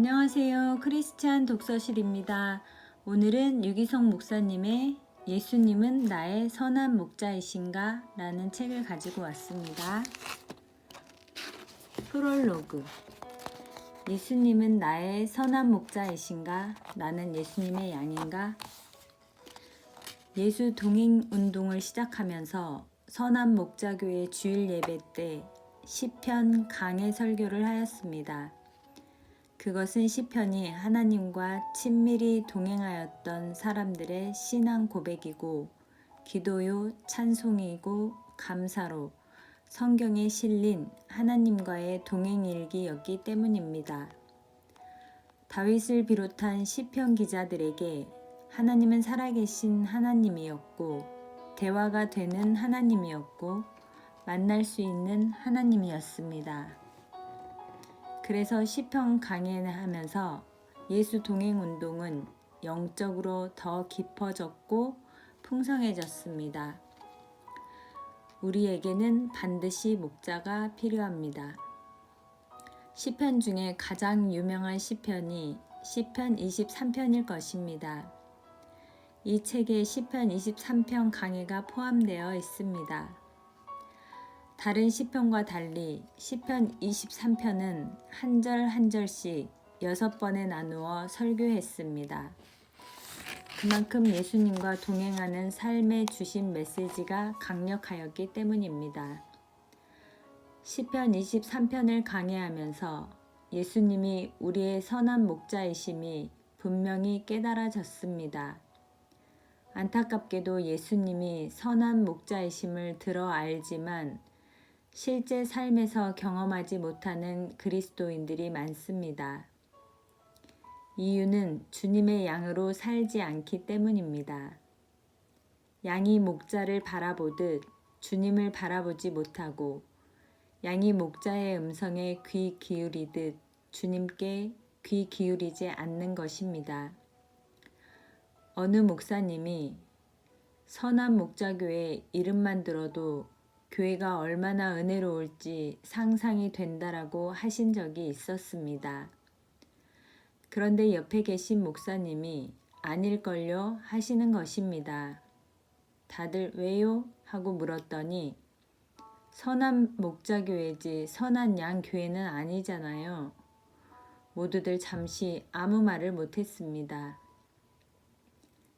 안녕하세요. 크리스찬 독서실입니다. 오늘은 유기성 목사님의 예수님은 나의 선한 목자이신가? 라는 책을 가지고 왔습니다. 프롤로그. 예수님은 나의 선한 목자이신가? 나는 예수님의 양인가? 예수 동행 운동을 시작하면서 선한 목자교회 주일 예배 때 시편 강해 설교를 하였습니다. 그것은 시편이 하나님과 친밀히 동행하였던 사람들의 신앙 고백이고 기도요 찬송이고 감사로 성경에 실린 하나님과의 동행일기였기 때문입니다. 다윗을 비롯한 시편 기자들에게 하나님은 살아계신 하나님이었고 대화가 되는 하나님이었고 만날 수 있는 하나님이었습니다. 그래서 시편 강해하면서 예수 동행 운동은 영적으로 더 깊어졌고 풍성해졌습니다. 우리에게는 반드시 목자가 필요합니다. 시편 중에 가장 유명한 시편이 시편 23편일 것입니다. 이 책에 시편 23편 강해가 포함되어 있습니다. 다른 시편과 달리 시편 23편은 한 절 한 절씩 6번에 나누어 설교했습니다. 그만큼 예수님과 동행하는 삶에 주신 메시지가 강력하였기 때문입니다. 시편 23편을 강해하면서 예수님이 우리의 선한 목자이심이 분명히 깨달아졌습니다. 안타깝게도 예수님이 선한 목자이심을 들어 알지만 실제 삶에서 경험하지 못하는 그리스도인들이 많습니다. 이유는 주님의 양으로 살지 않기 때문입니다. 양이 목자를 바라보듯 주님을 바라보지 못하고 양이 목자의 음성에 귀 기울이듯 주님께 귀 기울이지 않는 것입니다. 어느 목사님이 선한 목자교회 이름만 들어도 교회가 얼마나 은혜로울지 상상이 된다라고 하신 적이 있었습니다. 그런데 옆에 계신 목사님이 아닐걸요 하시는 것입니다. 다들 왜요? 하고 물었더니 선한 목자교회지 선한 양 교회는 아니잖아요. 모두들 잠시 아무 말을 못했습니다.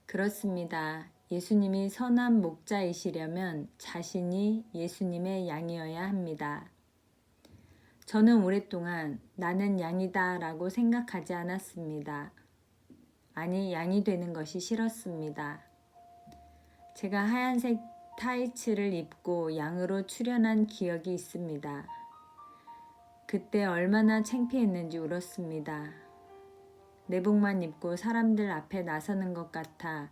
그렇습니다. 예수님이 선한 목자이시려면 자신이 예수님의 양이어야 합니다. 저는 오랫동안 나는 양이다 라고 생각하지 않았습니다. 아니, 양이 되는 것이 싫었습니다. 제가 하얀색 타이츠를 입고 양으로 출연한 기억이 있습니다. 그때 얼마나 창피했는지 울었습니다. 내복만 입고 사람들 앞에 나서는 것 같아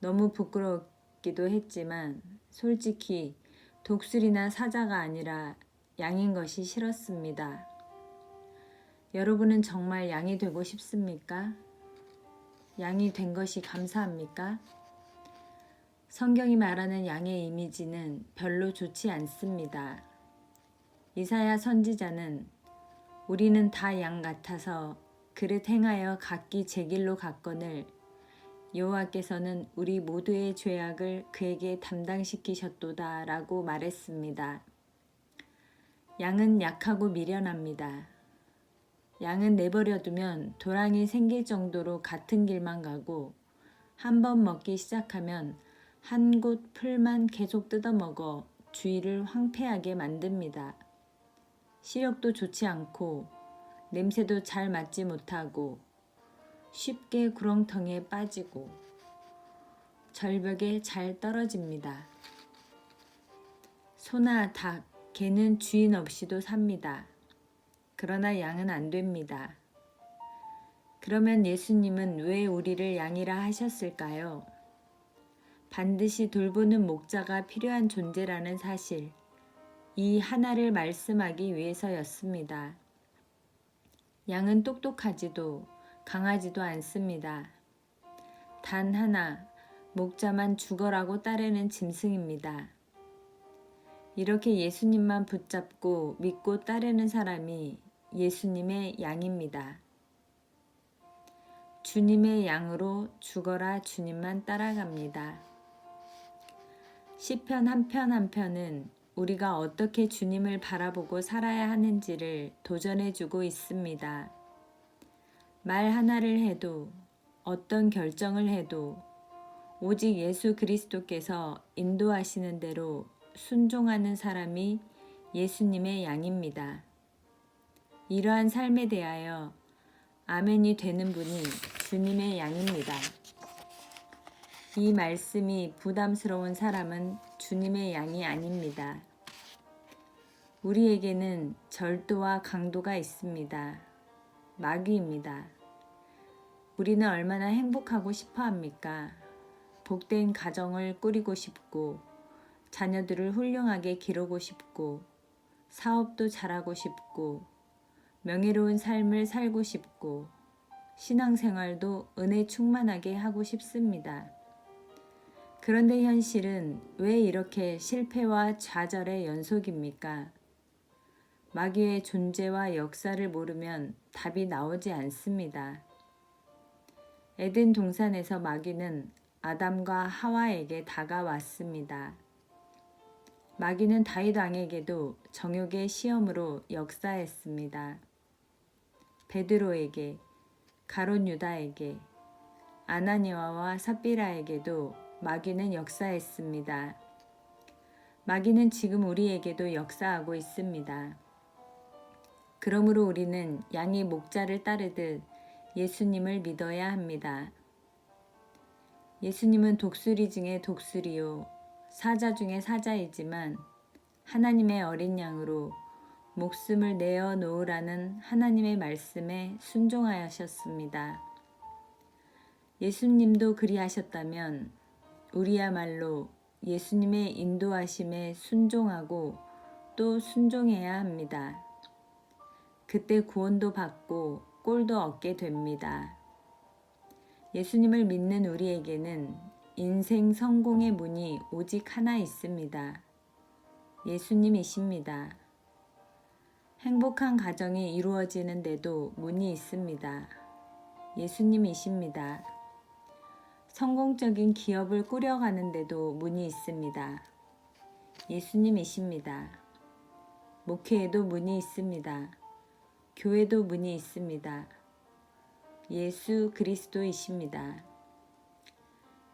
너무 부끄럽기도 했지만 솔직히 독수리나 사자가 아니라 양인 것이 싫었습니다. 여러분은 정말 양이 되고 싶습니까? 양이 된 것이 감사합니까? 성경이 말하는 양의 이미지는 별로 좋지 않습니다. 이사야 선지자는 우리는 다 양 같아서 그릇 행하여 각기 제 길로 갔거늘 여호와께서는 우리 모두의 죄악을 그에게 담당시키셨도다 라고 말했습니다. 양은 약하고 미련합니다. 양은 내버려두면 도랑이 생길 정도로 같은 길만 가고 한 번 먹기 시작하면 한 곳 풀만 계속 뜯어먹어 주위를 황폐하게 만듭니다. 시력도 좋지 않고 냄새도 잘 맡지 못하고 쉽게 구렁텅이에 빠지고 절벽에 잘 떨어집니다. 소나 닭, 개는 주인 없이도 삽니다. 그러나 양은 안 됩니다. 그러면 예수님은 왜 우리를 양이라 하셨을까요? 반드시 돌보는 목자가 필요한 존재라는 사실, 이 하나를 말씀하기 위해서였습니다. 양은 똑똑하지도 강하지도 않습니다. 단 하나, 목자만 죽어라고 따르는 짐승입니다. 이렇게 예수님만 붙잡고 믿고 따르는 사람이 예수님의 양입니다. 주님의 양으로 죽어라 주님만 따라갑니다. 시편 한 편 한 편은 우리가 어떻게 주님을 바라보고 살아야 하는지를 도전해주고 있습니다. 말 하나를 해도 어떤 결정을 해도 오직 예수 그리스도께서 인도하시는 대로 순종하는 사람이 예수님의 양입니다. 이러한 삶에 대하여 아멘이 되는 분이 주님의 양입니다. 이 말씀이 부담스러운 사람은 주님의 양이 아닙니다. 우리에게는 절도와 강도가 있습니다. 마귀입니다. 우리는 얼마나 행복하고 싶어 합니까? 복된 가정을 꾸리고 싶고, 자녀들을 훌륭하게 기르고 싶고, 사업도 잘하고 싶고, 명예로운 삶을 살고 싶고, 신앙생활도 은혜 충만하게 하고 싶습니다. 그런데 현실은 왜 이렇게 실패와 좌절의 연속입니까? 마귀의 존재와 역사를 모르면 답이 나오지 않습니다. 에덴 동산에서 마귀는 아담과 하와에게 다가왔습니다. 마귀는 다윗 왕에게도 정욕의 시험으로 역사했습니다. 베드로에게, 가롯 유다에게, 아나니아와 삽비라에게도 마귀는 역사했습니다. 마귀는 지금 우리에게도 역사하고 있습니다. 그러므로 우리는 양이 목자를 따르듯 예수님을 믿어야 합니다. 예수님은 독수리 중에 독수리요, 사자 중에 사자이지만 하나님의 어린 양으로 목숨을 내어 놓으라는 하나님의 말씀에 순종하셨습니다. 예수님도 그리하셨다면 우리야말로 예수님의 인도하심에 순종하고 또 순종해야 합니다. 그때 구원도 받고 꼴도 얻게 됩니다. 예수님을 믿는 우리에게는 인생 성공의 문이 오직 하나 있습니다. 예수님이십니다. 행복한 가정이 이루어지는데도 문이 있습니다. 예수님이십니다. 성공적인 기업을 꾸려가는데도 문이 있습니다. 예수님이십니다. 목회에도 문이 있습니다. 교회도 문이 있습니다. 예수 그리스도이십니다.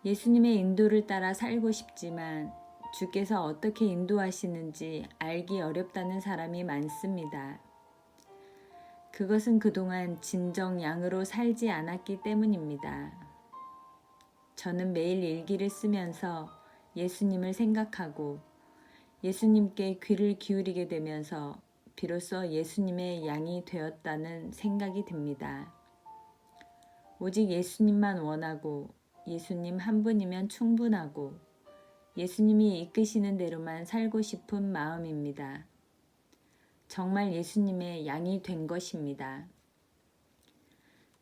예수님의 인도를 따라 살고 싶지만 주께서 어떻게 인도하시는지 알기 어렵다는 사람이 많습니다. 그것은 그동안 진정 양으로 살지 않았기 때문입니다. 저는 매일 일기를 쓰면서 예수님을 생각하고 예수님께 귀를 기울이게 되면서 비로소 예수님의 양이 되었다는 생각이 듭니다. 오직 예수님만 원하고 예수님 한 분이면 충분하고 예수님이 이끄시는 대로만 살고 싶은 마음입니다. 정말 예수님의 양이 된 것입니다.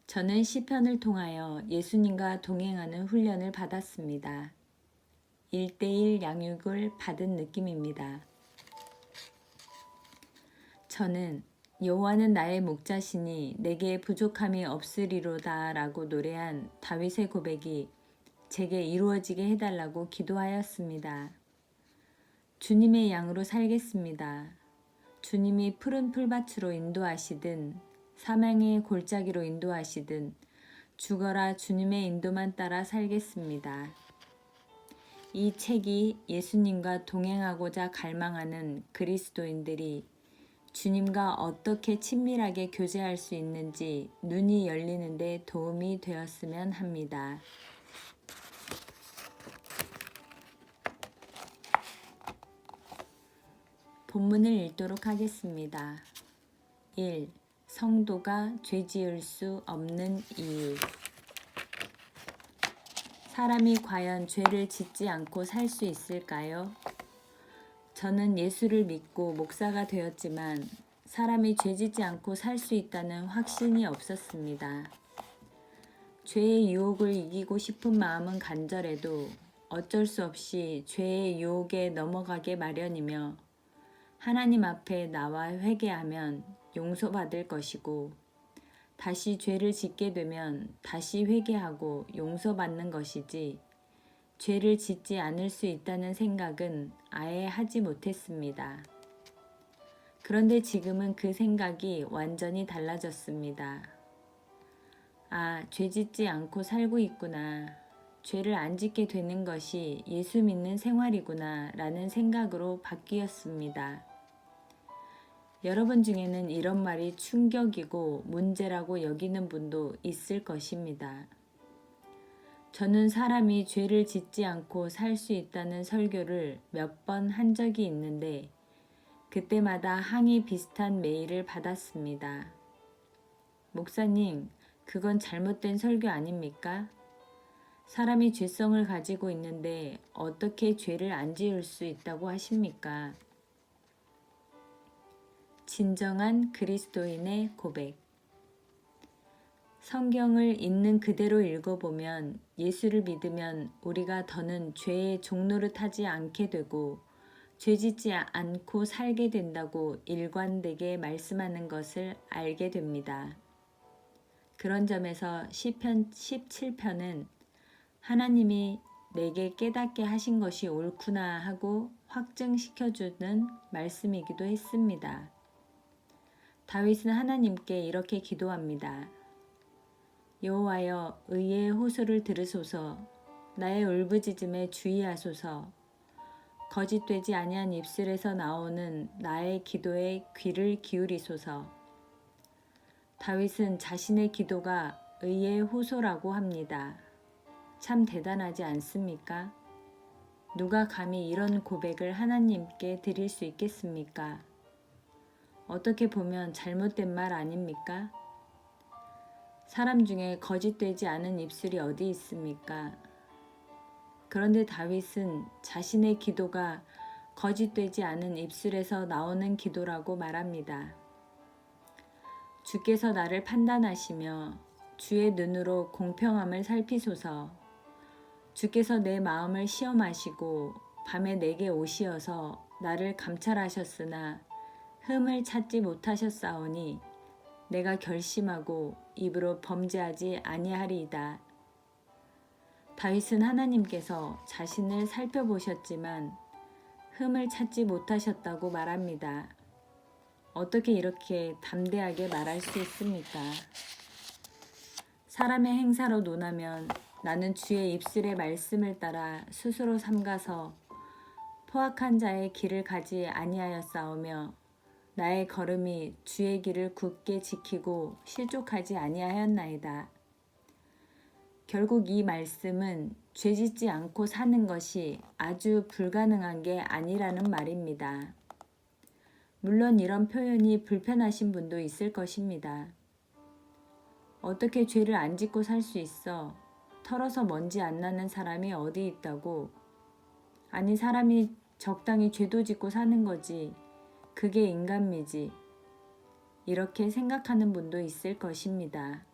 저는 시편을 통하여 예수님과 동행하는 훈련을 받았습니다. 1:1 양육을 받은 느낌입니다. 저는 여호와는 나의 목자시니 내게 부족함이 없으리로다 라고 노래한 다윗의 고백이 제게 이루어지게 해달라고 기도하였습니다. 주님의 양으로 살겠습니다. 주님이 푸른 풀밭으로 인도하시든 사망의 골짜기로 인도하시든 죽어라 주님의 인도만 따라 살겠습니다. 이 책이 예수님과 동행하고자 갈망하는 그리스도인들이 주님과 어떻게 친밀하게 교제할 수 있는지 눈이 열리는 데 도움이 되었으면 합니다. 본문을 읽도록 하겠습니다. 1. 성도가 죄 지을 수 없는 이유. 사람이 과연 죄를 짓지 않고 살 수 있을까요? 저는 예수를 믿고 목사가 되었지만 사람이 죄 짓지 않고 살 수 있다는 확신이 없었습니다. 죄의 유혹을 이기고 싶은 마음은 간절해도 어쩔 수 없이 죄의 유혹에 넘어가게 마련이며 하나님 앞에 나와 회개하면 용서받을 것이고 다시 죄를 짓게 되면 다시 회개하고 용서받는 것이지 죄를 짓지 않을 수 있다는 생각은 아예 하지 못했습니다. 그런데 지금은 그 생각이 완전히 달라졌습니다. 아, 죄 짓지 않고 살고 있구나. 죄를 안 짓게 되는 것이 예수 믿는 생활이구나 라는 생각으로 바뀌었습니다. 여러분 중에는 이런 말이 충격이고 문제라고 여기는 분도 있을 것입니다. 저는 사람이 죄를 짓지 않고 살 수 있다는 설교를 몇 번 한 적이 있는데 그때마다 항의 비슷한 메일을 받았습니다. 목사님, 그건 잘못된 설교 아닙니까? 사람이 죄성을 가지고 있는데 어떻게 죄를 안 지을 수 있다고 하십니까? 진정한 그리스도인의 고백. 성경을 있는 그대로 읽어보면 예수를 믿으면 우리가 더는 죄의 종노릇하지 않게 되고 죄짓지 않고 살게 된다고 일관되게 말씀하는 것을 알게 됩니다. 그런 점에서 시편 17편은 하나님이 내게 깨닫게 하신 것이 옳구나 하고 확증시켜주는 말씀이기도 했습니다. 다윗은 하나님께 이렇게 기도합니다. 여호와여, 의의 호소를 들으소서. 나의 울부짖음에 주의하소서. 거짓되지 아니한 입술에서 나오는 나의 기도에 귀를 기울이소서. 다윗은 자신의 기도가 의의 호소라고 합니다. 참 대단하지 않습니까? 누가 감히 이런 고백을 하나님께 드릴 수 있겠습니까? 어떻게 보면 잘못된 말 아닙니까? 사람 중에 거짓되지 않은 입술이 어디 있습니까? 그런데 다윗은 자신의 기도가 거짓되지 않은 입술에서 나오는 기도라고 말합니다. 주께서 나를 판단하시며 주의 눈으로 공평함을 살피소서. 주께서 내 마음을 시험하시고 밤에 내게 오시어서 나를 감찰하셨으나 흠을 찾지 못하셨사오니 내가 결심하고 입으로 범죄하지 아니하리이다. 다윗은 하나님께서 자신을 살펴보셨지만 흠을 찾지 못하셨다고 말합니다. 어떻게 이렇게 담대하게 말할 수 있습니까? 사람의 행사로 논하면 나는 주의 입술의 말씀을 따라 스스로 삼가서 포악한 자의 길을 가지 아니하였사오며 나의 걸음이 주의 길을 굳게 지키고 실족하지 아니하였나이다. 결국 이 말씀은 죄짓지 않고 사는 것이 아주 불가능한 게 아니라는 말입니다. 물론 이런 표현이 불편하신 분도 있을 것입니다. 어떻게 죄를 안 짓고 살 수 있어? 털어서 먼지 안 나는 사람이 어디 있다고? 아니, 사람이 적당히 죄도 짓고 사는 거지. 그게 인간미지. 이렇게 생각하는 분도 있을 것입니다.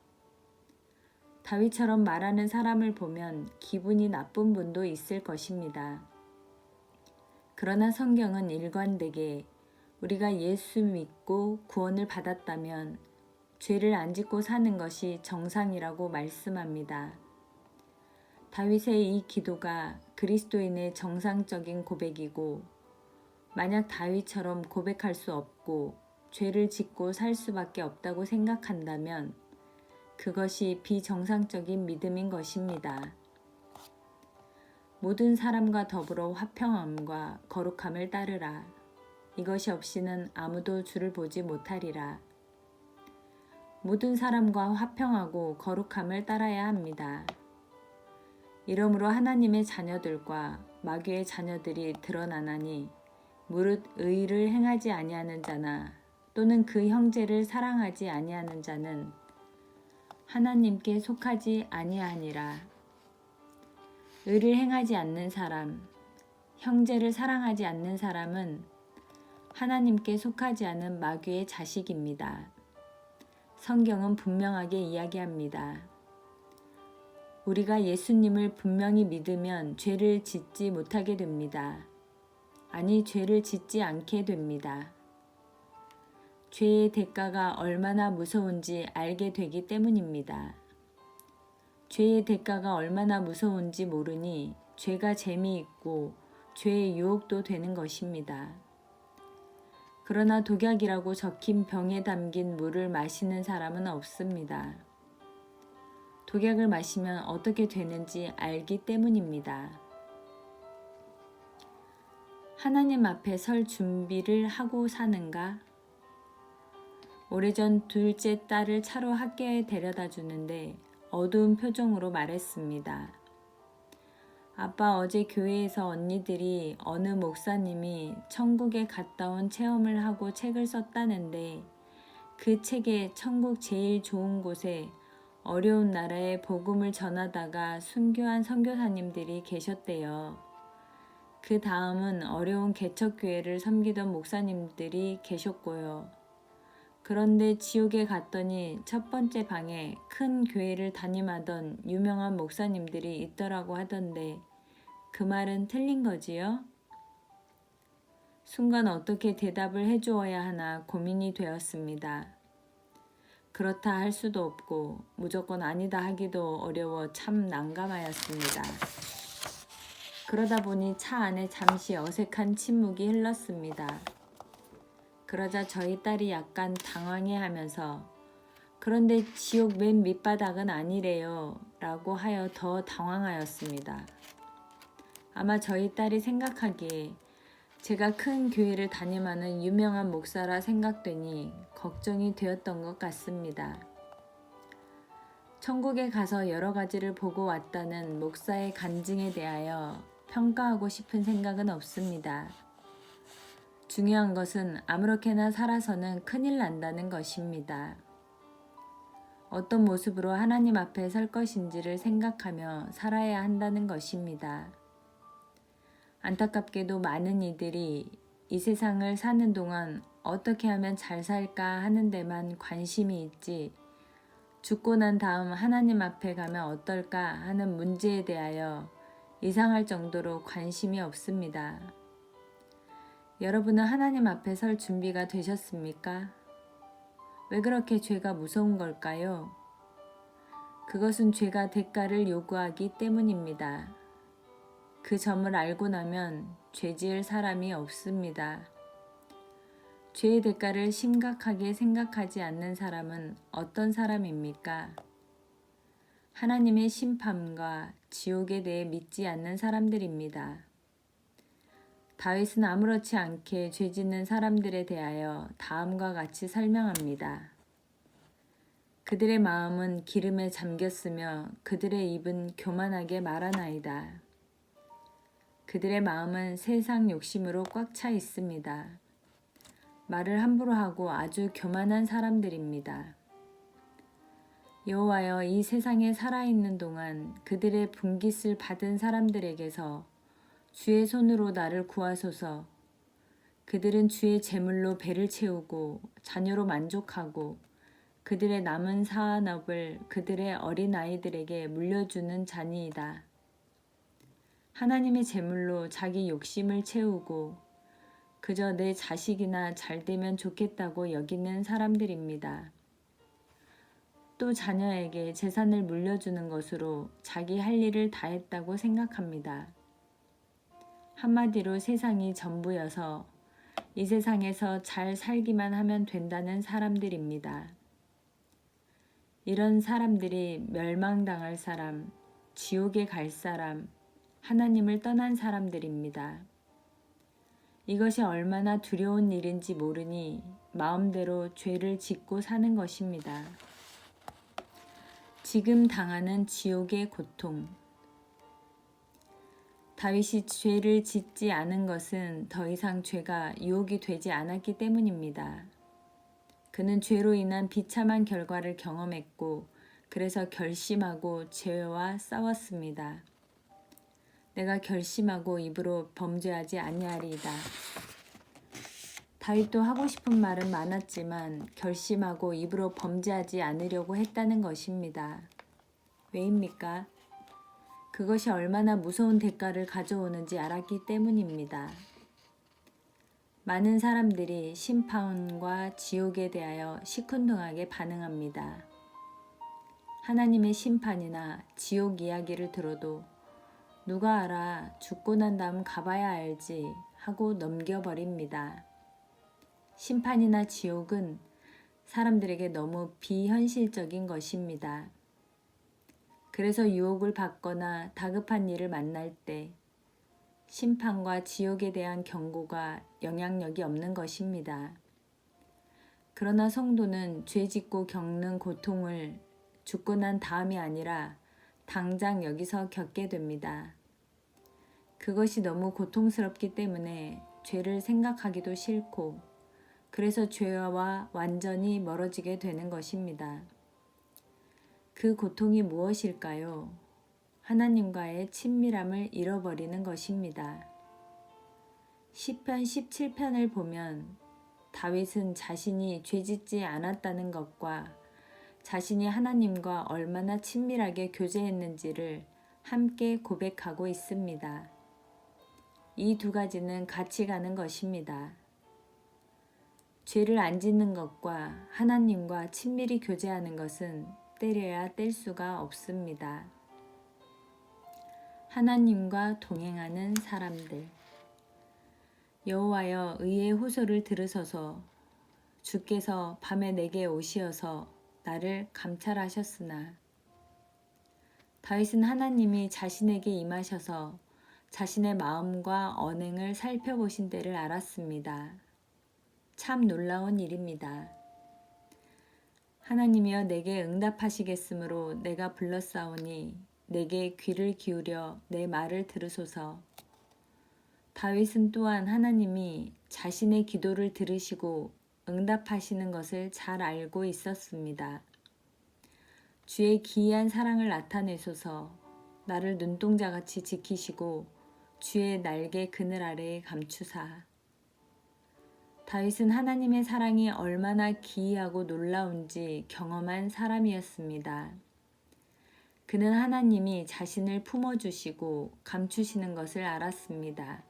다윗처럼 말하는 사람을 보면 기분이 나쁜 분도 있을 것입니다. 그러나 성경은 일관되게 우리가 예수 믿고 구원을 받았다면 죄를 안 짓고 사는 것이 정상이라고 말씀합니다. 다윗의 이 기도가 그리스도인의 정상적인 고백이고 만약 다윗처럼 고백할 수 없고 죄를 짓고 살 수밖에 없다고 생각한다면 그것이 비정상적인 믿음인 것입니다. 모든 사람과 더불어 화평함과 거룩함을 따르라. 이것이 없이는 아무도 주를 보지 못하리라. 모든 사람과 화평하고 거룩함을 따라야 합니다. 이러므로 하나님의 자녀들과 마귀의 자녀들이 드러나나니 무릇 의를 행하지 아니하는 자나 또는 그 형제를 사랑하지 아니하는 자는 하나님께 속하지 아니하니라. 의를 행하지 않는 사람, 형제를 사랑하지 않는 사람은 하나님께 속하지 않은 마귀의 자식입니다. 성경은 분명하게 이야기합니다. 우리가 예수님을 분명히 믿으면 죄를 짓지 못하게 됩니다. 아니, 죄를 짓지 않게 됩니다. 죄의 대가가 얼마나 무서운지 알게 되기 때문입니다. 죄의 대가가 얼마나 무서운지 모르니 죄가 재미있고 죄의 유혹도 되는 것입니다. 그러나 독약이라고 적힌 병에 담긴 물을 마시는 사람은 없습니다. 독약을 마시면 어떻게 되는지 알기 때문입니다. 하나님 앞에 설 준비를 하고 사는가? 오래전 둘째 딸을 차로 학교에 데려다 주는데 어두운 표정으로 말했습니다. 아빠, 어제 교회에서 언니들이 어느 목사님이 천국에 갔다 온 체험을 하고 책을 썼다는데 그 책에 천국 제일 좋은 곳에 어려운 나라에 복음을 전하다가 순교한 선교사님들이 계셨대요. 그 다음은 어려운 개척교회를 섬기던 목사님들이 계셨고요. 그런데 지옥에 갔더니 첫 번째 방에 큰 교회를 담임하던 유명한 목사님들이 있더라고 하던데 그 말은 틀린 거지요? 순간 어떻게 대답을 해주어야 하나 고민이 되었습니다. 그렇다 할 수도 없고 무조건 아니다 하기도 어려워 참 난감하였습니다. 그러다 보니 차 안에 잠시 어색한 침묵이 흘렀습니다. 그러자 저희 딸이 약간 당황해하면서 그런데 지옥 맨 밑바닥은 아니래요 라고 하여 더 당황하였습니다. 아마 저희 딸이 생각하기에 제가 큰 교회를 담임하는 유명한 목사라 생각되니 걱정이 되었던 것 같습니다. 천국에 가서 여러 가지를 보고 왔다는 목사의 간증에 대하여 평가하고 싶은 생각은 없습니다. 중요한 것은 아무렇게나 살아서는 큰일 난다는 것입니다. 어떤 모습으로 하나님 앞에 설 것인지를 생각하며 살아야 한다는 것입니다. 안타깝게도 많은 이들이 이 세상을 사는 동안 어떻게 하면 잘 살까 하는 데만 관심이 있지 죽고 난 다음 하나님 앞에 가면 어떨까 하는 문제에 대하여 이상할 정도로 관심이 없습니다. 여러분은 하나님 앞에 설 준비가 되셨습니까? 왜 그렇게 죄가 무서운 걸까요? 그것은 죄가 대가를 요구하기 때문입니다. 그 점을 알고 나면 죄 지을 사람이 없습니다. 죄의 대가를 심각하게 생각하지 않는 사람은 어떤 사람입니까? 하나님의 심판과 지옥에 대해 믿지 않는 사람들입니다. 다윗은 아무렇지 않게 죄 짓는 사람들에 대하여 다음과 같이 설명합니다. 그들의 마음은 기름에 잠겼으며 그들의 입은 교만하게 말하나이다. 그들의 마음은 세상 욕심으로 꽉 차 있습니다. 말을 함부로 하고 아주 교만한 사람들입니다. 여호와여, 이 세상에 살아있는 동안 그들의 분깃을 받은 사람들에게서 주의 손으로 나를 구하소서. 그들은 주의 재물로 배를 채우고 자녀로 만족하고 그들의 남은 산업을 그들의 어린아이들에게 물려주는 자니이다. 하나님의 재물로 자기 욕심을 채우고 그저 내 자식이나 잘 되면 좋겠다고 여기는 사람들입니다. 또 자녀에게 재산을 물려주는 것으로 자기 할 일을 다 했다고 생각합니다. 한마디로 세상이 전부여서 이 세상에서 잘 살기만 하면 된다는 사람들입니다. 이런 사람들이 멸망당할 사람, 지옥에 갈 사람, 하나님을 떠난 사람들입니다. 이것이 얼마나 두려운 일인지 모르니 마음대로 죄를 짓고 사는 것입니다. 지금 당하는 지옥의 고통. 다윗이 죄를 짓지 않은 것은 더 이상 죄가 유혹이 되지 않았기 때문입니다. 그는 죄로 인한 비참한 결과를 경험했고 그래서 결심하고 죄와 싸웠습니다. 내가 결심하고 입으로 범죄하지 아니하리이다. 다윗도 하고 싶은 말은 많았지만 결심하고 입으로 범죄하지 않으려고 했다는 것입니다. 왜입니까? 그것이 얼마나 무서운 대가를 가져오는지 알았기 때문입니다. 많은 사람들이 심판과 지옥에 대하여 시큰둥하게 반응합니다. 하나님의 심판이나 지옥 이야기를 들어도 누가 알아, 죽고 난 다음 가봐야 알지 하고 넘겨버립니다. 심판이나 지옥은 사람들에게 너무 비현실적인 것입니다. 그래서 유혹을 받거나 다급한 일을 만날 때 심판과 지옥에 대한 경고가 영향력이 없는 것입니다. 그러나 성도는 죄 짓고 겪는 고통을 죽고 난 다음이 아니라 당장 여기서 겪게 됩니다. 그것이 너무 고통스럽기 때문에 죄를 생각하기도 싫고 그래서 죄와 완전히 멀어지게 되는 것입니다. 그 고통이 무엇일까요? 하나님과의 친밀함을 잃어버리는 것입니다. 시편 17편을 보면 다윗은 자신이 죄짓지 않았다는 것과 자신이 하나님과 얼마나 친밀하게 교제했는지를 함께 고백하고 있습니다. 이 두 가지는 같이 가는 것입니다. 죄를 안 짓는 것과 하나님과 친밀히 교제하는 것은 떼려야 뗄 수가 없습니다. 하나님과 동행하는 사람들. 여호와여, 의의 호소를 들으소서. 주께서 밤에 내게 오시어서 나를 감찰하셨으나. 다윗은 하나님이 자신에게 임하셔서 자신의 마음과 언행을 살펴보신 때를 알았습니다. 참 놀라운 일입니다. 하나님이여, 내게 응답하시겠으므로 내가 불렀사오니 내게 귀를 기울여 내 말을 들으소서. 다윗은 또한 하나님이 자신의 기도를 들으시고 응답하시는 것을 잘 알고 있었습니다. 주의 기이한 사랑을 나타내소서. 나를 눈동자같이 지키시고 주의 날개 그늘 아래에 감추사. 다윗은 하나님의 사랑이 얼마나 기이하고 놀라운지 경험한 사람이었습니다. 그는 하나님이 자신을 품어주시고 감추시는 것을 알았습니다.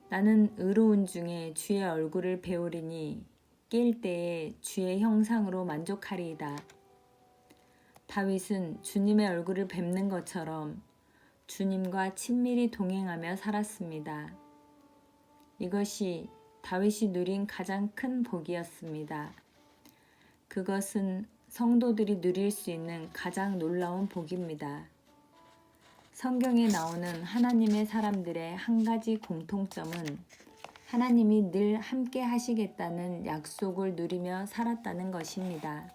나는 의로운 중에 주의 얼굴을 배우리니 깰 때에 주의 형상으로 만족하리이다. 다윗은 주님의 얼굴을 뵙는 것처럼 주님과 친밀히 동행하며 살았습니다. 이것이 다윗이 누린 가장 큰 복이었습니다. 그것은 성도들이 누릴 수 있는 가장 놀라운 복입니다. 성경에 나오는 하나님의 사람들의 한 가지 공통점은 하나님이 늘 함께 하시겠다는 약속을 누리며 살았다는 것입니다.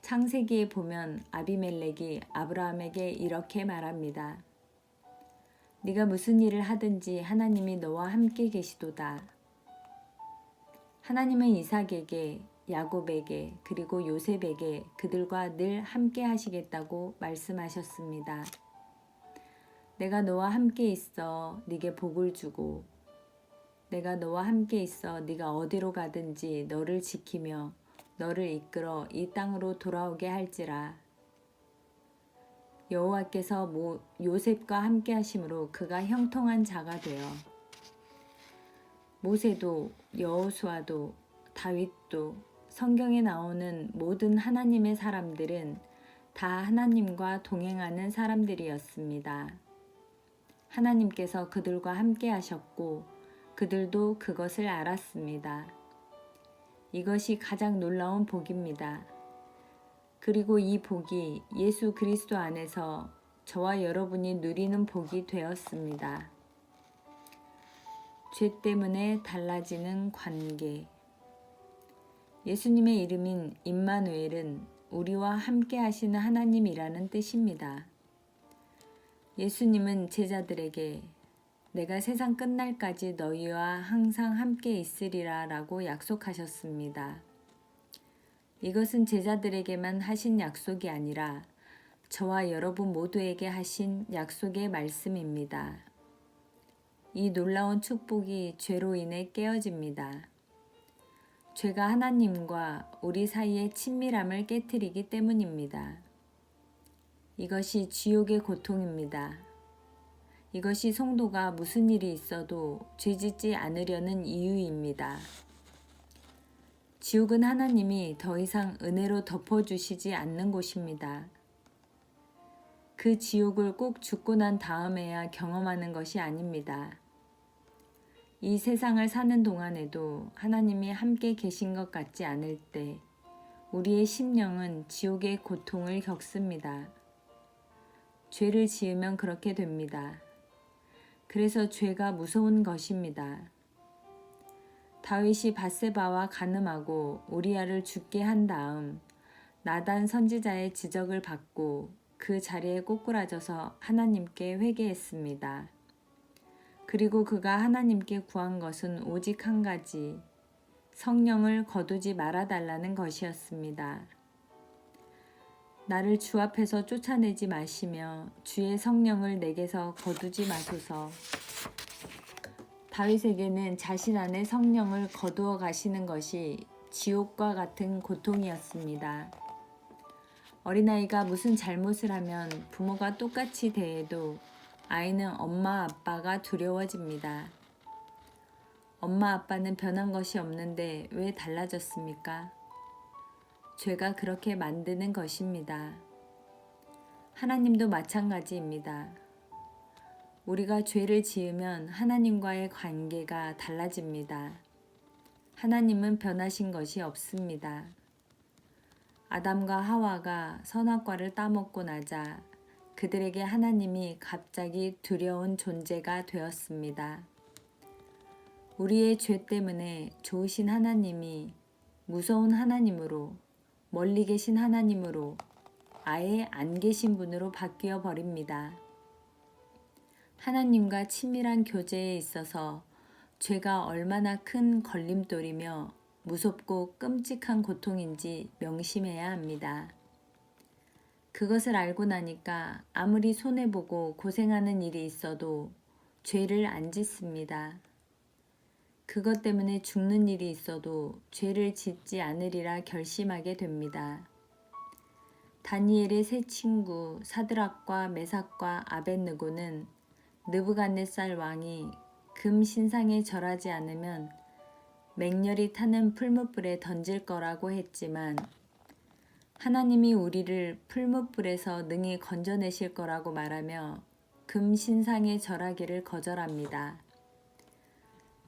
창세기에 보면 아비멜렉이 아브라함에게 이렇게 말합니다. 네가 무슨 일을 하든지 하나님이 너와 함께 계시도다. 하나님은 이삭에게, 야곱에게, 그리고 요셉에게 그들과 늘 함께 하시겠다고 말씀하셨습니다. 내가 너와 함께 있어 네게 복을 주고 내가 너와 함께 있어 네가 어디로 가든지 너를 지키며 너를 이끌어 이 땅으로 돌아오게 할지라. 여호와께서 요셉과 함께 하심으로 그가 형통한 자가 되어 모세도 여호수아도 다윗도 성경에 나오는 모든 하나님의 사람들은 다 하나님과 동행하는 사람들이었습니다. 하나님께서 그들과 함께 하셨고 그들도 그것을 알았습니다. 이것이 가장 놀라운 복입니다. 그리고 이 복이 예수 그리스도 안에서 저와 여러분이 누리는 복이 되었습니다. 죄 때문에 달라지는 관계. 예수님의 이름인 임마누엘은 우리와 함께 하시는 하나님이라는 뜻입니다. 예수님은 제자들에게 내가 세상 끝날까지 너희와 항상 함께 있으리라 라고 약속하셨습니다. 이것은 제자들에게만 하신 약속이 아니라 저와 여러분 모두에게 하신 약속의 말씀입니다. 이 놀라운 축복이 죄로 인해 깨어집니다. 죄가 하나님과 우리 사이의 친밀함을 깨트리기 때문입니다. 이것이 지옥의 고통입니다. 이것이 성도가 무슨 일이 있어도 죄짓지 않으려는 이유입니다. 지옥은 하나님이 더 이상 은혜로 덮어주시지 않는 곳입니다. 그 지옥을 꼭 죽고 난 다음에야 경험하는 것이 아닙니다. 이 세상을 사는 동안에도 하나님이 함께 계신 것 같지 않을 때 우리의 심령은 지옥의 고통을 겪습니다. 죄를 지으면 그렇게 됩니다. 그래서 죄가 무서운 것입니다. 다윗이 밧세바와 간음하고 우리아를 죽게 한 다음 나단 선지자의 지적을 받고 그 자리에 꼬꾸라져서 하나님께 회개했습니다. 그리고 그가 하나님께 구한 것은 오직 한 가지, 성령을 거두지 말아달라는 것이었습니다. 나를 주 앞에서 쫓아내지 마시며 주의 성령을 내게서 거두지 마소서. 다윗에게는 자신 안에 성령을 거두어 가시는 것이 지옥과 같은 고통이었습니다. 어린아이가 무슨 잘못을 하면 부모가 똑같이 대해도 아이는 엄마 아빠가 두려워집니다. 엄마 아빠는 변한 것이 없는데 왜 달라졌습니까? 죄가 그렇게 만드는 것입니다. 하나님도 마찬가지입니다. 우리가 죄를 지으면 하나님과의 관계가 달라집니다. 하나님은 변하신 것이 없습니다. 아담과 하와가 선악과를 따먹고 나자 그들에게 하나님이 갑자기 두려운 존재가 되었습니다. 우리의 죄 때문에 좋으신 하나님이 무서운 하나님으로, 멀리 계신 하나님으로, 아예 안 계신 분으로 바뀌어 버립니다. 하나님과 친밀한 교제에 있어서 죄가 얼마나 큰 걸림돌이며 무섭고 끔찍한 고통인지 명심해야 합니다. 그것을 알고 나니까 아무리 손해보고 고생하는 일이 있어도 죄를 안 짓습니다. 그것 때문에 죽는 일이 있어도 죄를 짓지 않으리라 결심하게 됩니다. 다니엘의 세 친구 사드락과 메삭과 아벳느고는 느부갓네살 왕이 금 신상에 절하지 않으면 맹렬히 타는 풀무불에 던질 거라고 했지만 하나님이 우리를 풀무불에서 능히 건져내실 거라고 말하며 금 신상에 절하기를 거절합니다.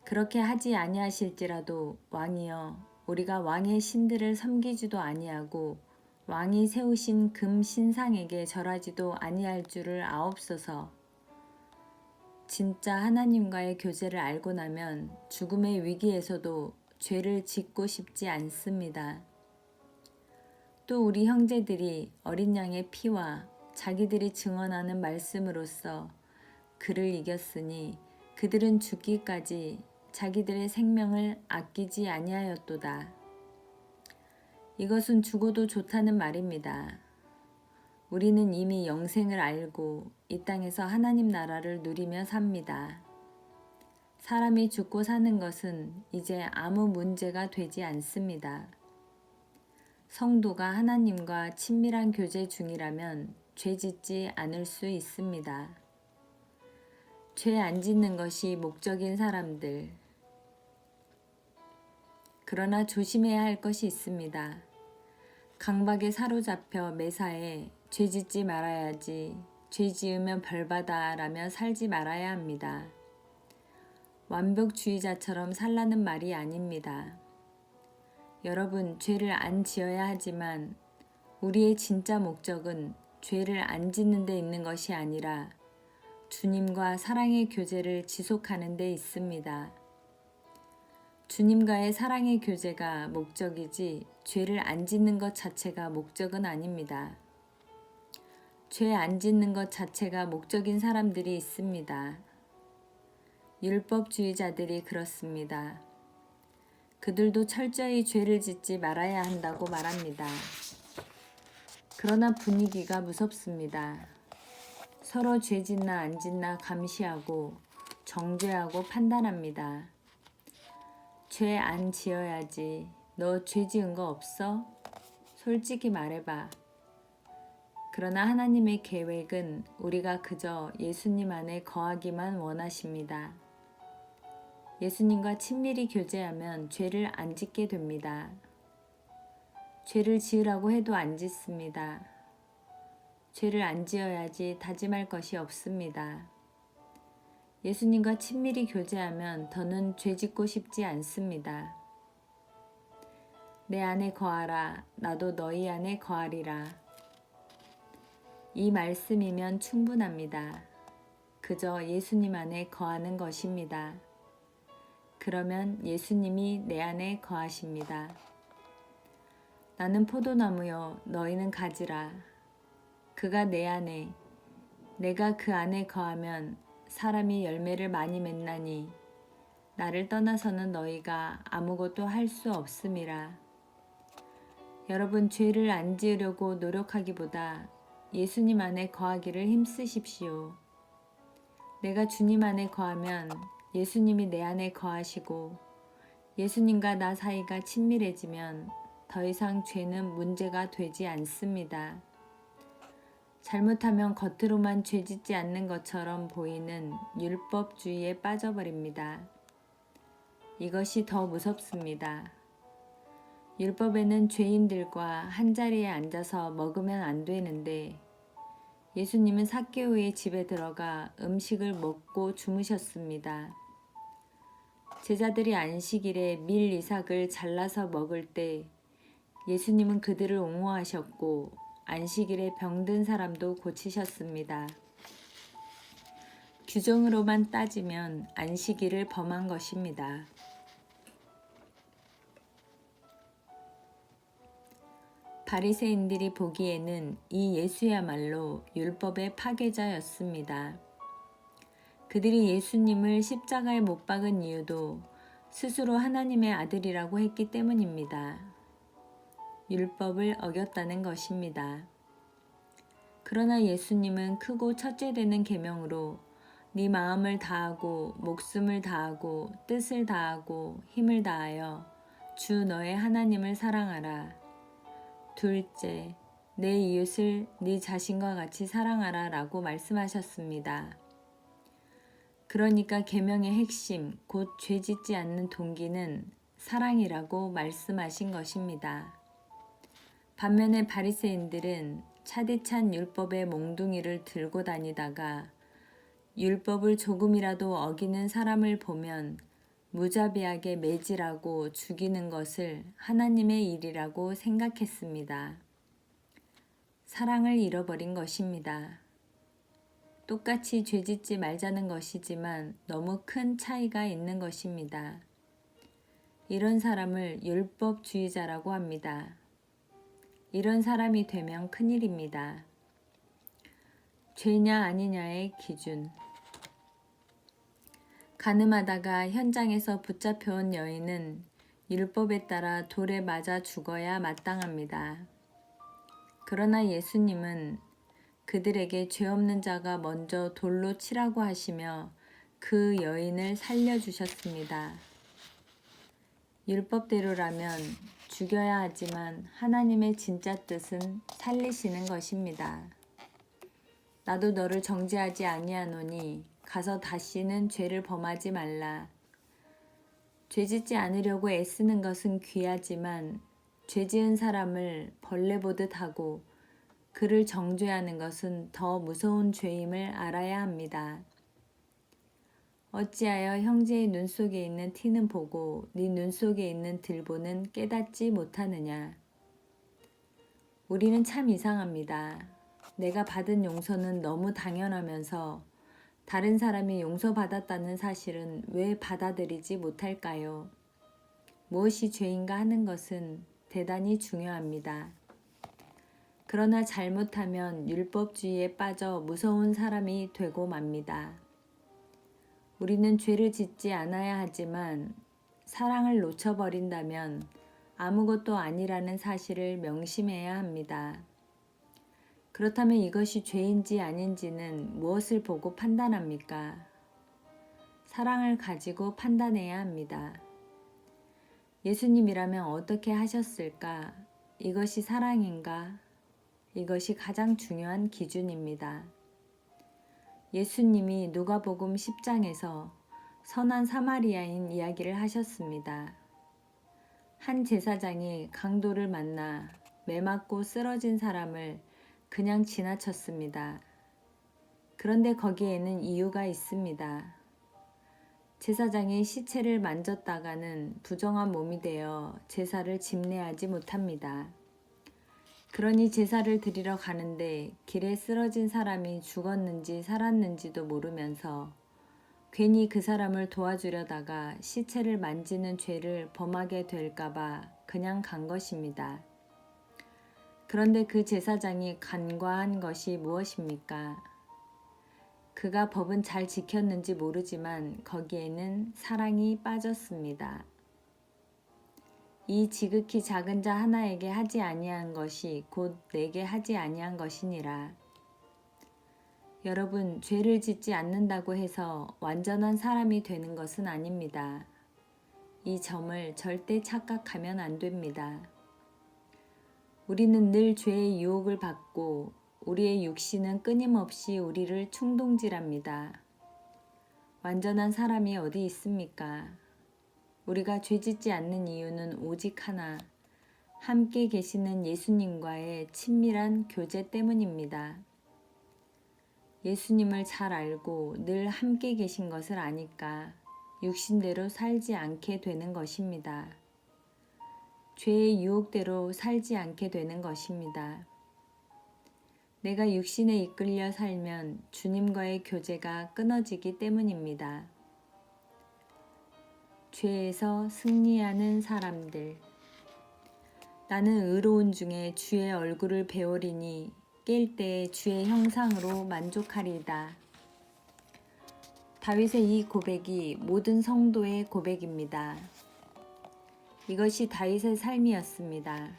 그렇게 하지 아니하실지라도 왕이여 우리가 왕의 신들을 섬기지도 아니하고 왕이 세우신 금 신상에게 절하지도 아니할 줄을 아옵소서. 진짜 하나님과의 교제를 알고 나면 죽음의 위기에서도 죄를 짓고 싶지 않습니다. 또 우리 형제들이 어린 양의 피와 자기들이 증언하는 말씀으로써 그를 이겼으니 그들은 죽기까지 자기들의 생명을 아끼지 아니하였도다. 이것은 죽어도 좋다는 말입니다. 우리는 이미 영생을 알고 이 땅에서 하나님 나라를 누리며 삽니다. 사람이 죽고 사는 것은 이제 아무 문제가 되지 않습니다. 성도가 하나님과 친밀한 교제 중이라면 죄 짓지 않을 수 있습니다. 죄 안 짓는 것이 목적인 사람들. 그러나 조심해야 할 것이 있습니다. 강박에 사로잡혀 매사에 죄 짓지 말아야지, 죄 지으면 벌받아 라며 살지 말아야 합니다. 완벽주의자처럼 살라는 말이 아닙니다. 여러분, 죄를 안 지어야 하지만 우리의 진짜 목적은 죄를 안 짓는 데 있는 것이 아니라 주님과 사랑의 교제를 지속하는 데 있습니다. 주님과의 사랑의 교제가 목적이지 죄를 안 짓는 것 자체가 목적은 아닙니다. 죄 안 짓는 것 자체가 목적인 사람들이 있습니다. 율법주의자들이 그렇습니다. 그들도 철저히 죄를 짓지 말아야 한다고 말합니다. 그러나 분위기가 무섭습니다. 서로 죄 짓나 안 짓나 감시하고 정죄하고 판단합니다. 죄 안 지어야지. 너 죄 지은 거 없어? 솔직히 말해봐. 그러나 하나님의 계획은 우리가 그저 예수님 안에 거하기만 원하십니다. 예수님과 친밀히 교제하면 죄를 안 짓게 됩니다. 죄를 지으라고 해도 안 짓습니다. 죄를 안 지어야지 다짐할 것이 없습니다. 예수님과 친밀히 교제하면 더는 죄 짓고 싶지 않습니다. 내 안에 거하라, 나도 너희 안에 거하리라. 이 말씀이면 충분합니다. 그저 예수님 안에 거하는 것입니다. 그러면 예수님이 내 안에 거하십니다. 나는 포도나무요, 너희는 가지라. 그가 내 안에, 내가 그 안에 거하면 사람이 열매를 많이 맺나니 나를 떠나서는 너희가 아무것도 할 수 없음이라. 여러분, 죄를 안 지으려고 노력하기보다 예수님 안에 거하기를 힘쓰십시오. 내가 주님 안에 거하면 예수님이 내 안에 거하시고 예수님과 나 사이가 친밀해지면 더 이상 죄는 문제가 되지 않습니다. 잘못하면 겉으로만 죄짓지 않는 것처럼 보이는 율법주의에 빠져버립니다. 이것이 더 무섭습니다. 율법에는 죄인들과 한자리에 앉아서 먹으면 안 되는데 예수님은 삭개오의 집에 들어가 음식을 먹고 주무셨습니다. 제자들이 안식일에 밀 이삭을 잘라서 먹을 때 예수님은 그들을 옹호하셨고 안식일에 병든 사람도 고치셨습니다. 규정으로만 따지면 안식일을 범한 것입니다. 바리새인들이 보기에는 이 예수야말로 율법의 파괴자였습니다. 그들이 예수님을 십자가에 못 박은 이유도 스스로 하나님의 아들이라고 했기 때문입니다. 율법을 어겼다는 것입니다. 그러나 예수님은 크고 첫째 되는 계명으로 네 마음을 다하고 목숨을 다하고 뜻을 다하고 힘을 다하여 주 너의 하나님을 사랑하라. 둘째, 내 이웃을 네 자신과 같이 사랑하라 라고 말씀하셨습니다. 그러니까 계명의 핵심, 곧 죄짓지 않는 동기는 사랑이라고 말씀하신 것입니다. 반면에 바리새인들은 차디찬 율법의 몽둥이를 들고 다니다가 율법을 조금이라도 어기는 사람을 보면 무자비하게 매질하고 죽이는 것을 하나님의 일이라고 생각했습니다. 사랑을 잃어버린 것입니다. 똑같이 죄짓지 말자는 것이지만 너무 큰 차이가 있는 것입니다. 이런 사람을 율법주의자라고 합니다. 이런 사람이 되면 큰일입니다. 죄냐 아니냐의 기준. 간음하다가 현장에서 붙잡혀온 여인은 율법에 따라 돌에 맞아 죽어야 마땅합니다. 그러나 예수님은 그들에게 죄 없는 자가 먼저 돌로 치라고 하시며 그 여인을 살려주셨습니다. 율법대로라면 죽여야 하지만 하나님의 진짜 뜻은 살리시는 것입니다. 나도 너를 정죄하지 아니하노니 가서 다시는 죄를 범하지 말라. 죄짓지 않으려고 애쓰는 것은 귀하지만 죄지은 사람을 벌레 보듯 하고 그를 정죄하는 것은 더 무서운 죄임을 알아야 합니다. 어찌하여 형제의 눈 속에 있는 티는 보고 네 눈 속에 있는 들보는 깨닫지 못하느냐. 우리는 참 이상합니다. 내가 받은 용서는 너무 당연하면서 다른 사람이 용서받았다는 사실은 왜 받아들이지 못할까요? 무엇이 죄인가 하는 것은 대단히 중요합니다. 그러나 잘못하면 율법주의에 빠져 무서운 사람이 되고 맙니다. 우리는 죄를 짓지 않아야 하지만 사랑을 놓쳐버린다면 아무것도 아니라는 사실을 명심해야 합니다. 그렇다면 이것이 죄인지 아닌지는 무엇을 보고 판단합니까? 사랑을 가지고 판단해야 합니다. 예수님이라면 어떻게 하셨을까? 이것이 사랑인가? 이것이 가장 중요한 기준입니다. 예수님이 누가복음 10장에서 선한 사마리아인 이야기를 하셨습니다. 한 제사장이 강도를 만나 매 맞고 쓰러진 사람을 그냥 지나쳤습니다. 그런데 거기에는 이유가 있습니다. 제사장이 시체를 만졌다가는 부정한 몸이 되어 제사를 집례하지 못합니다. 그러니 제사를 드리러 가는데 길에 쓰러진 사람이 죽었는지 살았는지도 모르면서 괜히 그 사람을 도와주려다가 시체를 만지는 죄를 범하게 될까봐 그냥 간 것입니다. 그런데 그 제사장이 간과한 것이 무엇입니까? 그가 법은 잘 지켰는지 모르지만 거기에는 사랑이 빠졌습니다. 이 지극히 작은 자 하나에게 하지 아니한 것이 곧 내게 하지 아니한 것이니라. 여러분, 죄를 짓지 않는다고 해서 완전한 사람이 되는 것은 아닙니다. 이 점을 절대 착각하면 안 됩니다. 우리는 늘 죄의 유혹을 받고 우리의 육신은 끊임없이 우리를 충동질합니다. 완전한 사람이 어디 있습니까? 우리가 죄짓지 않는 이유는 오직 하나, 함께 계시는 예수님과의 친밀한 교제 때문입니다. 예수님을 잘 알고 늘 함께 계신 것을 아니까 육신대로 살지 않게 되는 것입니다. 죄의 유혹대로 살지 않게 되는 것입니다. 내가 육신에 이끌려 살면 주님과의 교제가 끊어지기 때문입니다. 죄에서 승리하는 사람들. 나는 의로운 중에 주의 얼굴을 배우리니 깰 때에 주의 형상으로 만족하리이다. 다윗의 이 고백이 모든 성도의 고백입니다. 이것이 다윗의 삶이었습니다.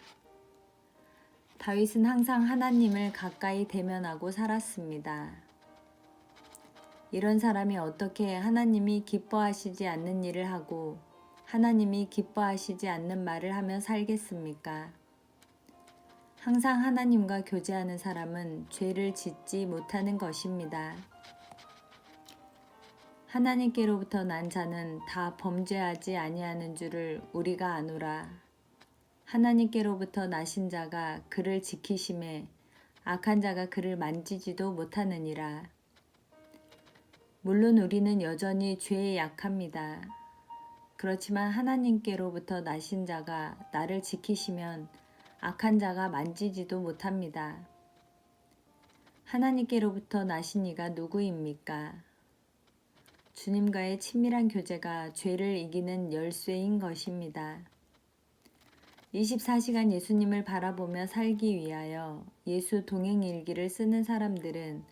다윗은 항상 하나님을 가까이 대면하고 살았습니다. 이런 사람이 어떻게 하나님이 기뻐하시지 않는 일을 하고 하나님이 기뻐하시지 않는 말을 하며 살겠습니까? 항상 하나님과 교제하는 사람은 죄를 짓지 못하는 것입니다. 하나님께로부터 난 자는 다 범죄하지 아니하는 줄을 우리가 아노라. 하나님께로부터 나신 자가 그를 지키심에 악한 자가 그를 만지지도 못하느니라. 물론 우리는 여전히 죄에 약합니다. 그렇지만 하나님께로부터 나신 자가 나를 지키시면 악한 자가 만지지도 못합니다. 하나님께로부터 나신 이가 누구입니까? 주님과의 친밀한 교제가 죄를 이기는 열쇠인 것입니다. 24시간 예수님을 바라보며 살기 위하여 예수 동행일기를 쓰는 사람들은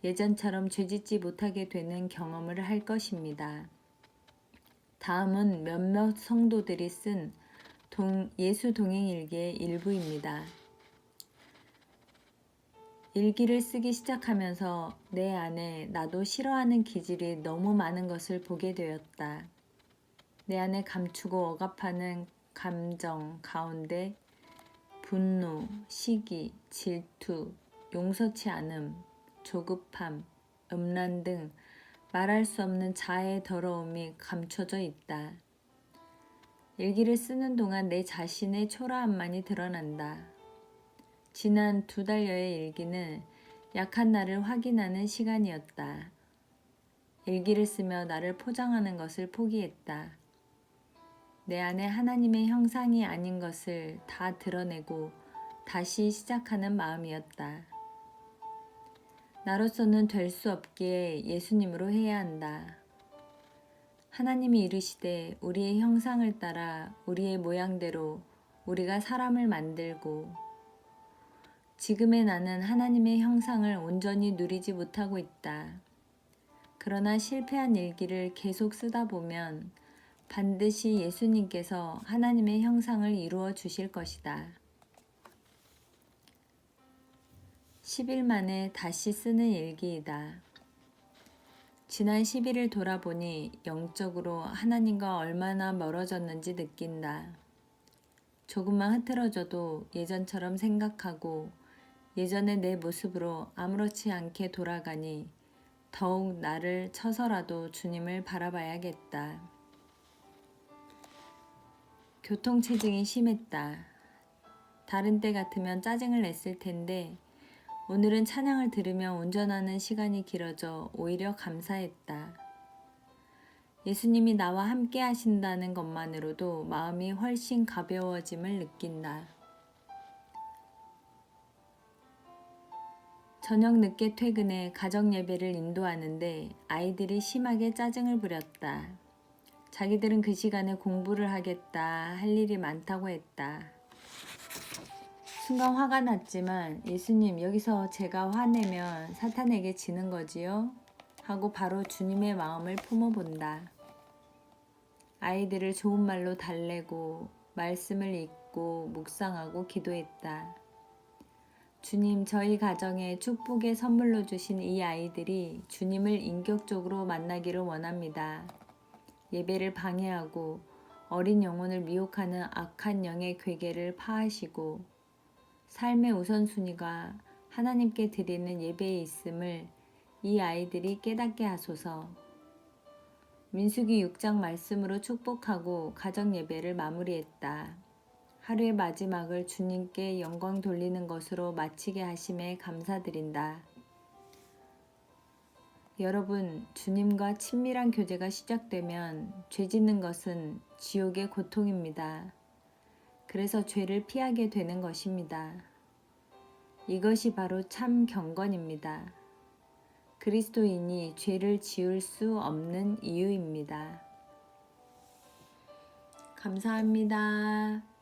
예전처럼 죄짓지 못하게 되는 경험을 할 것입니다. 다음은 몇몇 성도들이 쓴 예수 동행일기의 일부입니다. 일기를 쓰기 시작하면서 내 안에 나도 싫어하는 기질이 너무 많은 것을 보게 되었다. 내 안에 감추고 억압하는 감정 가운데 분노, 시기, 질투, 용서치 않음, 조급함, 음란 등 말할 수 없는 자아의 더러움이 감춰져 있다. 일기를 쓰는 동안 내 자신의 초라함만이 드러난다. 지난 2달여의 일기는 약한 나를 확인하는 시간이었다. 일기를 쓰며 나를 포장하는 것을 포기했다. 내 안에 하나님의 형상이 아닌 것을 다 드러내고 다시 시작하는 마음이었다. 나로서는 될 수 없기에 예수님으로 해야 한다. 하나님이 이르시되 우리의 형상을 따라 우리의 모양대로 우리가 사람을 만들고 지금의 나는 하나님의 형상을 온전히 누리지 못하고 있다. 그러나 실패한 일기를 계속 쓰다 보면 반드시 예수님께서 하나님의 형상을 이루어 주실 것이다. 10일 만에 다시 쓰는 일기이다. 지난 10일을 돌아보니 영적으로 하나님과 얼마나 멀어졌는지 느낀다. 조금만 흐트러져도 예전처럼 생각하고 예전의 내 모습으로 아무렇지 않게 돌아가니 더욱 나를 쳐서라도 주님을 바라봐야겠다. 교통체증이 심했다. 다른 때 같으면 짜증을 냈을 텐데 오늘은 찬양을 들으며 운전하는 시간이 길어져 오히려 감사했다. 예수님이 나와 함께 하신다는 것만으로도 마음이 훨씬 가벼워짐을 느낀다. 저녁 늦게 퇴근해 가정 예배를 인도하는데 아이들이 심하게 짜증을 부렸다. 자기들은 그 시간에 공부를 하겠다, 할 일이 많다고 했다. 순간 화가 났지만 예수님, 여기서 제가 화내면 사탄에게 지는 거지요? 하고 바로 주님의 마음을 품어본다. 아이들을 좋은 말로 달래고 말씀을 읽고 묵상하고 기도했다. 주님, 저희 가정에 축복의 선물로 주신 이 아이들이 주님을 인격적으로 만나기를 원합니다. 예배를 방해하고 어린 영혼을 미혹하는 악한 영의 괴계를 파하시고 삶의 우선순위가 하나님께 드리는 예배에 있음을 이 아이들이 깨닫게 하소서. 민수기 6장 말씀으로 축복하고 가정 예배를 마무리했다. 하루의 마지막을 주님께 영광 돌리는 것으로 마치게 하심에 감사드린다. 여러분, 주님과 친밀한 교제가 시작되면 죄 짓는 것은 지옥의 고통입니다. 그래서 죄를 피하게 되는 것입니다. 이것이 바로 참 경건입니다. 그리스도인이 죄를 지을 수 없는 이유입니다. 감사합니다.